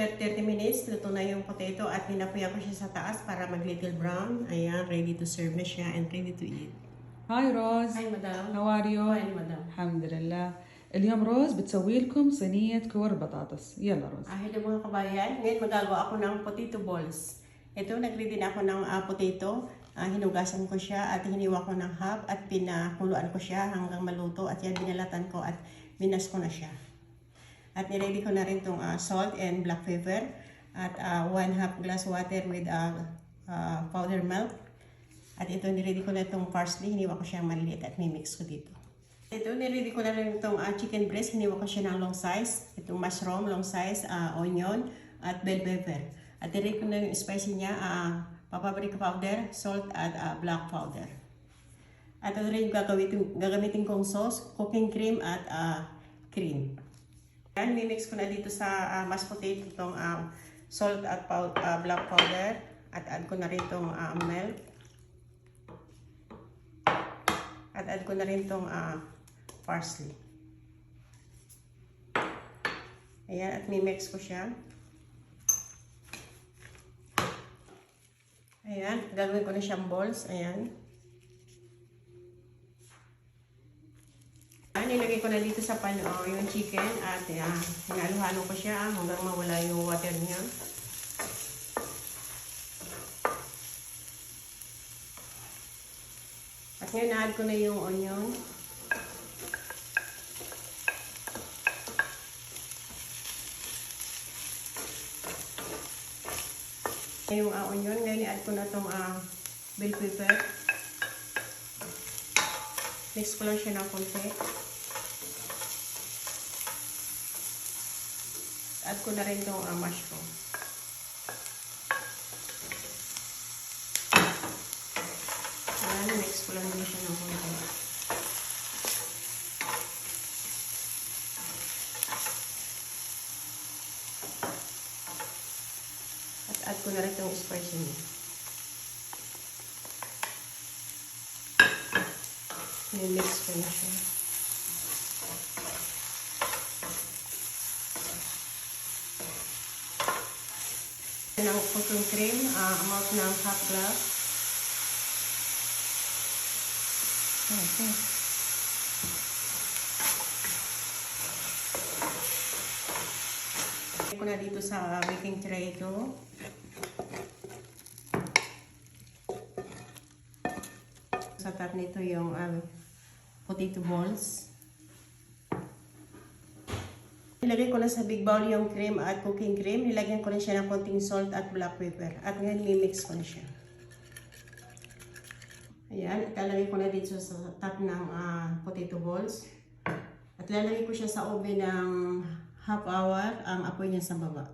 30 minutes, luto na yung potato at pinapuya ko siya sa taas para mag little brown. Ayan, ready to serve na siya and ready to eat. هاي روز. Hi, madam. How are you? Fine, madam. الحمد لله. اليوم روز بتسوي لكم صينية كور بطاطس. يلا روز. Hello mga kabayan. Ngayon magagawa ako ng potato balls. Ito, nag-ready na ako ng potato. Hinugasan ko siya at hiniwa ko ng half at pinakuluan ko siya hanggang maluto. At yan, binalatan ko at binas ko na siya. At niready ko na rin itong salt and black pepper. At 1/2 glass water with powder milk. At ito, niready ko na itong parsley. Hiniwa ko siya maliliit at mimix ko dito. Ito, niready ko na rin itong chicken breast. Hiniwa ko siya ng long size. Itong mushroom, long size, onion, at bell pepper. At niready ko na yung spicy niya, paprika powder, salt, at black powder. At ito rin yung gagamitin kong sauce, cooking cream, at cream. Yan, mimix ko na dito sa mashed potato itong salt at black powder. At add ko na rin itong milk. At add ko na rin itong parsley. Ayan, at mimix ko siya. Ayan, gagawin ko na siyang balls. Ayan. Nilagay ko na dito sa pan yung chicken at hinaluhalo ko siya hanggang mawala yung water niya. At ngayon, na-add ko na yung onion. Yung onion, ngayon i-add ko na itong bell pepper. Mix ko lang siya ng konti. Add ko na rin itong mushroom. Ayan, mix ko lang din siya ng konti. At add ko na rin itong spicy niya. Mix ko na siya. Ng cooking cream, amount ng half glass. Okay. Ko na dito sa baking tray ito. Sa top nito yung potato balls. Nilagay ko na sa big bowl yung cream at cooking cream. Nilagyan ko na siya ng konting salt at black pepper. At ngayon, mimix ko na siya. Ayan, italagay ko na dito sa top ng potato balls. At lalagay ko siya sa oven ng half hour. Ang apoy niya sa baba.